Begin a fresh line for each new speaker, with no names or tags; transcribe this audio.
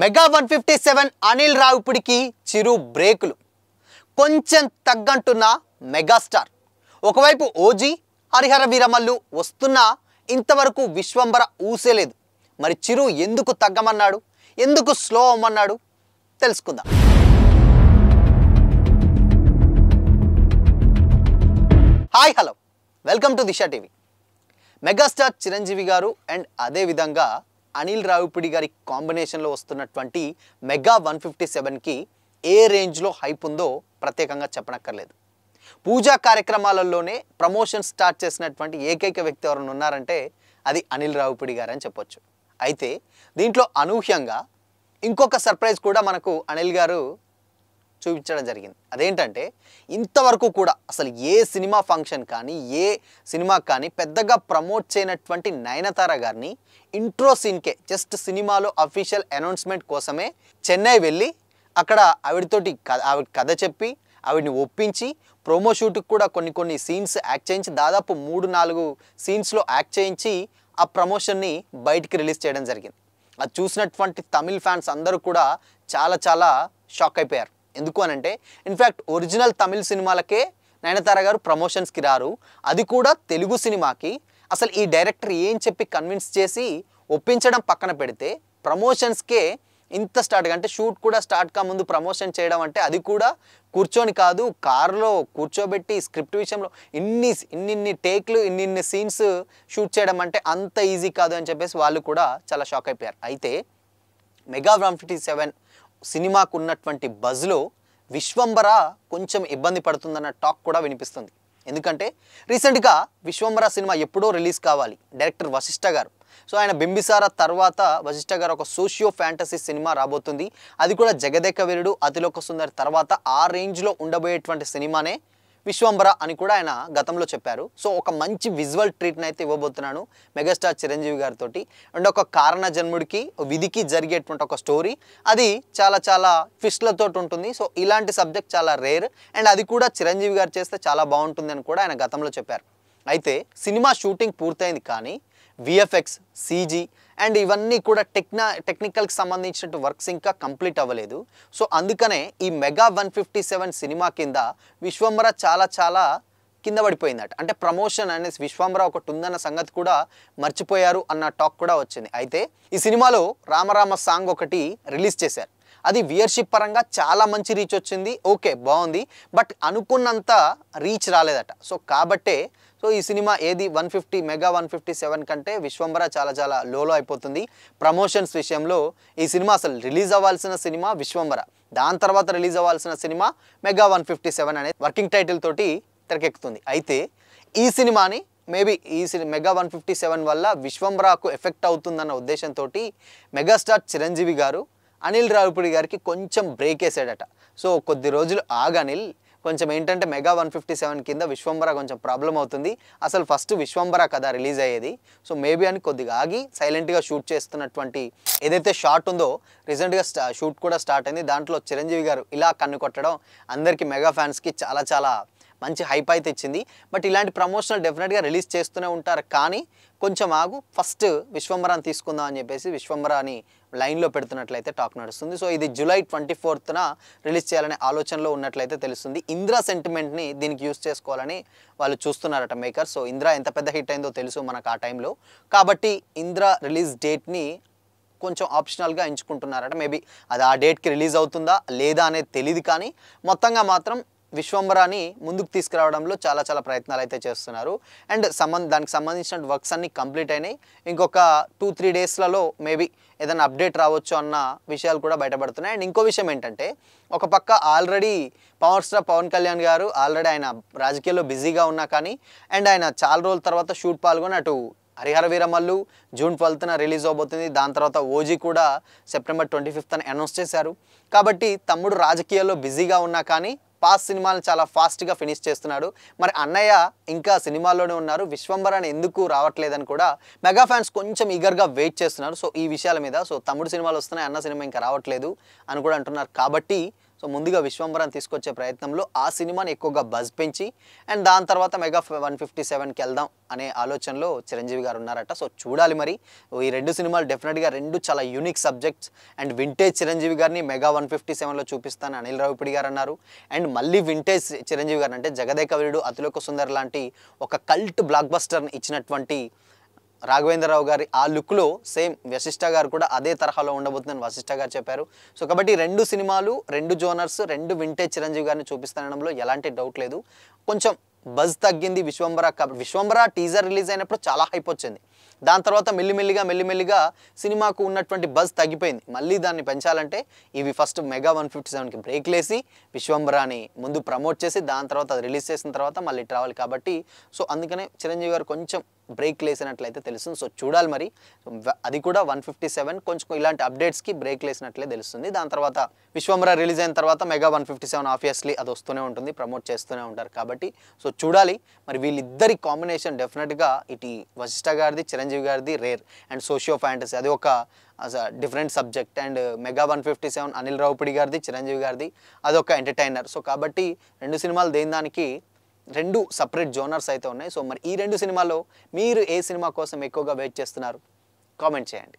Mega 157 Anil రావిపూడికి చిరు బ్రేకులు కొంచెం తగ్గంటున్న megastar. ఒకవైపు ఓజీ హరిహర వీరమల్లు వస్తున్నా ఇంతవరకు విశ్వంబర ఊసేలేదు. మరి చిరు ఎందుకు తగ్గమన్నాడు, ఎందుకు స్లో అవ్వమన్నాడు తెలుసుకుందాం. Hi hello, welcome to Disha TV. Megastar Chiranjeevi గారు అండ్ అదేవిధంగా అనిల్ రావిపూడి గారి కాంబినేషన్లో వస్తున్నటువంటి మెగా 157కి ఏ రేంజ్లో హైప్ ఉందో ప్రత్యేకంగా చెప్పనక్కర్లేదు. పూజా కార్యక్రమాలలోనే ప్రమోషన్ స్టార్ట్ చేసినటువంటి ఏకైక వ్యక్తి ఎవరైనా ఉన్నారంటే అది అనిల్ రావిపూడి గారు అని చెప్పొచ్చు. అయితే దీంట్లో అనూహ్యంగా ఇంకొక సర్ప్రైజ్ కూడా మనకు అనిల్ గారు చూపించడం జరిగింది. అదేంటంటే ఇంతవరకు కూడా అసలు ఏ సినిమా ఫంక్షన్ కానీ ఏ సినిమా కానీ పెద్దగా ప్రమోట్ చేయనటువంటి నయనతార గారిని ఇంట్రో సీన్కే జస్ట్ సినిమాలో అఫీషియల్ అనౌన్స్మెంట్ కోసమే చెన్నై వెళ్ళి అక్కడ ఆవిడ కథ చెప్పి ఆవిడని ఒప్పించి ప్రోమో షూట్కి కూడా కొన్ని సీన్స్ యాక్ట్ చేయించి దాదాపు 3-4 సీన్స్లో యాక్ట్ చేయించి ఆ ప్రమోషన్ని బయటికి రిలీజ్ చేయడం జరిగింది. అది చూసినటువంటి తమిళ్ ఫ్యాన్స్ అందరూ కూడా చాలా షాక్ అయిపోయారు. ఎందుకు అనంటే ఇన్ఫ్యాక్ట్ ఒరిజినల్ తమిళ్ సినిమాలకే నయనతార గారు ప్రమోషన్స్కి రారు, అది కూడా తెలుగు సినిమాకి. అసలు ఈ డైరెక్టర్ ఏం చెప్పి కన్విన్స్ చేసి ఒప్పించడం పక్కన పెడితే ప్రమోషన్స్కే ఇంత స్టార్ట్ అంటే షూట్ కూడా స్టార్ట్ కా ముందు ప్రమోషన్ చేయడం అంటే అది కూడా కూర్చొని కాదు, కారులో కూర్చోబెట్టి స్క్రిప్ట్ విషయంలో ఇన్ని టేక్లు ఇన్ని సీన్స్ షూట్ చేయడం అంటే అంత ఈజీ కాదు అని చెప్పేసి వాళ్ళు కూడా చాలా షాక్ అయిపోయారు. అయితే మెగా 157 సినిమాకు ఉన్నటువంటి బజ్లో విశ్వంబర కొంచెం ఇబ్బంది పడుతుందన్న టాక్ కూడా వినిపిస్తుంది. ఎందుకంటే రీసెంట్గా విశ్వంబర సినిమా ఎప్పుడో రిలీజ్ కావాలి, డైరెక్టర్ వశిష్ఠ గారు. సో ఆయన బింబిసార తర్వాత వశిష్ఠ గారు ఒక సోషియో ఫ్యాంటసీ సినిమా రాబోతుంది. అది కూడా జగదేక వీరుడు అతిలోక సుందరి తర్వాత ఆ రేంజ్లో ఉండబోయేటువంటి సినిమానే విశ్వంబర అని కూడా ఆయన గతంలో చెప్పారు. సో ఒక మంచి విజువల్ ట్రీట్ని అయితే ఇవ్వబోతున్నాను మెగాస్టార్ చిరంజీవి గారితో. అండ్ ఒక కారణ జన్ముడికి విధికి జరిగేటువంటి ఒక స్టోరీ, అది చాలా ట్విస్ట్లతో ఉంటుంది. సో ఇలాంటి సబ్జెక్ట్ చాలా రేర్ అండ్ అది కూడా చిరంజీవి గారు చేస్తే చాలా బాగుంటుంది అని కూడా ఆయన గతంలో చెప్పారు. అయితే సినిమా షూటింగ్ పూర్తయింది కానీ విఎఫ్ఎక్స్, సీజీ అండ్ ఇవన్నీ కూడా టెక్నికల్కి సంబంధించిన వర్క్స్ ఇంకా కంప్లీట్ అవ్వలేదు. సో అందుకనే ఈ మెగా 157 సినిమా కింద విశ్వంబర చాలా కింద పడిపోయిందట. అంటే ప్రమోషన్ అనేసి విశ్వంబర ఒకటి ఉందన్న సంగతి కూడా మర్చిపోయారు అన్న టాక్ కూడా వచ్చింది. అయితే ఈ సినిమాలో రామరామ సాంగ్ ఒకటి రిలీజ్ చేశారు. అది వ్యూయర్షిప్ పరంగా చాలా మంచి రీచ్ వచ్చింది, ఓకే బాగుంది, బట్ అనుకున్నంత రీచ్ రాలేదట. సో కాబట్టే ఈ సినిమా ఏది మెగా 157 కంటే విశ్వంబర చాలా లోలో అయిపోతుంది. ప్రమోషన్స్ విషయంలో ఈ సినిమా అసలు రిలీజ్ అవ్వాల్సిన సినిమా విశ్వంబర, దాని తర్వాత రిలీజ్ అవ్వాల్సిన సినిమా మెగా 157 అనే వర్కింగ్ టైటిల్ తోటి తెరకెక్కుతుంది. అయితే ఈ సినిమాని మేబీ మెగా 157 వల్ల విశ్వంబరకు ఎఫెక్ట్ అవుతుందన్న ఉద్దేశంతో మెగాస్టార్ చిరంజీవి గారు అనిల్ రావిపూడి గారికి కొంచెం బ్రేక్ వేసాడట. సో కొద్ది రోజులు ఆగనిల్ కొంచెం ఏంటంటే మెగా 157 కింద విశ్వంబర కొంచెం ప్రాబ్లం అవుతుంది, అసలు ఫస్ట్ విశ్వంబర కథ రిలీజ్ అయ్యేది, సో మేబీ అని కొద్దిగా ఆగి సైలెంట్గా షూట్ చేస్తున్నటువంటి ఏదైతే షాట్ ఉందో రీసెంట్గా షూట్ కూడా స్టార్ట్ అయింది. దాంట్లో చిరంజీవి గారు ఇలా కన్ను కొట్టడం అందరికీ మెగా ఫ్యాన్స్కి చాలా మంచి హైప్ అయితే ఇచ్చింది. బట్ ఇలాంటి ప్రమోషనల్ డెఫినెట్గా రిలీజ్ చేస్తూనే ఉంటారు, కానీ కొంచెం ఆగు, ఫస్ట్ విశ్వంబరాన్ని తీసుకుందాం అని చెప్పేసి విశ్వంబరాని లైన్లో పెడుతున్నట్లయితే టాక్ నడుస్తుంది. సో ఇది జూలై 24న రిలీజ్ చేయాలనే ఆలోచనలో ఉన్నట్లయితే తెలుస్తుంది. ఇంద్రా సెంటిమెంట్ని దీనికి యూజ్ చేసుకోవాలని వాళ్ళు చూస్తున్నారట మేకర్. సో ఇంద్రా ఎంత పెద్ద హిట్ అయిందో తెలుసు మనకు ఆ టైంలో, కాబట్టి ఇంద్రా రిలీజ్ డేట్ని కొంచెం ఆప్షనల్గా ఎంచుకుంటున్నారట. మేబీ అది ఆ డేట్కి రిలీజ్ అవుతుందా లేదా అనేది తెలియదు, కానీ మొత్తంగా మాత్రం విశ్వంబరాని ముందుకు తీసుకురావడంలో చాలా ప్రయత్నాలు అయితే చేస్తున్నారు. అండ్ దానికి సంబంధించిన వర్క్స్ అన్నీ కంప్లీట్ అయినాయి. ఇంకొక 2-3 డేస్లలో మేబీ ఏదైనా అప్డేట్ రావచ్చు అన్న విషయాలు కూడా బయటపడుతున్నాయి. అండ్ ఇంకో విషయం ఏంటంటే ఒక పక్క already power star Pawan Kalyan గారు ఆల్రెడీ ఆయన రాజకీయాల్లో బిజీగా ఉన్నా కానీ అండ్ ఆయన చాలా రోజుల తర్వాత షూట్ పాల్గొని అటు హరిహర వీరమల్లు జూన్ 12న రిలీజ్ అవబోతుంది, దాని తర్వాత ఓజీ కూడా సెప్టెంబర్ 25న అనౌన్స్ చేశారు. కాబట్టి తమ్ముడు రాజకీయాల్లో బిజీగా ఉన్నా కానీ పాస్ సినిమాలను చాలా ఫాస్ట్గా ఫినిష్ చేస్తున్నాడు. మరి అన్నయ్య ఇంకా సినిమాల్లోనే ఉన్నారు, విశ్వంబరాని ఎందుకు రావట్లేదని కూడా మెగా ఫ్యాన్స్ కొంచెం ఈగర్గా వెయిట్ చేస్తున్నారు. సో ఈ విషయాల మీద తమ్ముడు సినిమాలు వస్తున్నాయి, అన్న సినిమా ఇంకా రావట్లేదు అని కూడా అంటున్నారు. కాబట్టి సో ముందుగా విశ్వంబరాన్ని తీసుకొచ్చే ప్రయత్నంలో ఆ సినిమాని ఎక్కువగా బజ్ పెంచి అండ్ దాని తర్వాత మెగా 157కి వెళ్దాం అనే ఆలోచనలో చిరంజీవి గారు ఉన్నారట. సో చూడాలి మరి. ఈ రెండు సినిమాలు డెఫినెట్గా రెండు చాలా unique subjects and vintage Chiranjeevi గారిని మెగా 157లో చూపిస్తాను అనిల్ రావిపూడి గారు అన్నారు. అండ్ మళ్ళీ వింటేజ్ చిరంజీవి గారు అంటే జగదేక వీరుడు, అతిలోక సుందర్ లాంటి ఒక కల్ట్ బ్లాక్ బస్టర్ని ఇచ్చినటువంటి రాఘవేంద్రరావు గారి ఆ లుక్లో సేమ్ వశిష్ఠ గారు కూడా అదే తరహాలో ఉండబోతుందని వశిష్ఠ గారు చెప్పారు. సో కాబట్టి రెండు సినిమాలు, రెండు జోనర్స్, రెండు వింటేజ్ చిరంజీవి గారిని చూపిస్తానడంలో ఎలాంటి డౌట్ లేదు. కొంచెం బజ్ తగ్గింది విశ్వంబర టీజర్ రిలీజ్ అయినప్పుడు చాలా హైప్ వచ్చింది. దాని తర్వాత మెల్లిమెల్లిగా సినిమాకు ఉన్నటువంటి బజ్ తగ్గిపోయింది. మళ్ళీ దాన్ని పెంచాలంటే ఇవి ఫస్ట్ మెగా 157కి బ్రేక్ లేసి విశ్వంబరాని ముందు ప్రమోట్ చేసి దాని తర్వాత అది రిలీజ్ చేసిన తర్వాత మళ్ళీ రావాలి కాబట్టి సో అందుకనే చిరంజీవి గారు కొంచెం బ్రేక్ లేసినట్లయితే తెలుస్తుంది. సో చూడాలి మరి. అది కూడా 157 కొంచెం ఇలాంటి అప్డేట్స్కి బ్రేక్ లేసినట్లే తెలుస్తుంది. దాని తర్వాత విశ్వంబర రిలీజ్ అయిన తర్వాత మెగా 157 ఆబ్వియస్లీ అది వస్తూనే ఉంటుంది, ప్రమోట్ చేస్తూనే ఉంటారు కాబట్టి సో చూడాలి మరి. వీళ్ళిద్దరి కాంబినేషన్ డెఫినెట్గా ఇటు వశిష్ఠ గారిది, చిరంజీవి గారిది రేర్ అండ్ సోషియో ఫ్యాంటసీ అది ఒక different subject. And mega 157 Anil Ravipudi గారిది, చిరంజీవి గారిది అదొక ఎంటర్టైనర్. సో కాబట్టి రెండు సినిమాలు దేని దానికి రెండు సపరేట్ జోనర్స్ అయితే ఉన్నాయి. సో మరి ఈ రెండు సినిమాల్లో మీరు ఏ సినిమా కోసం ఎక్కువగా వెయిట్ చేస్తున్నారు కామెంట్ చేయండి.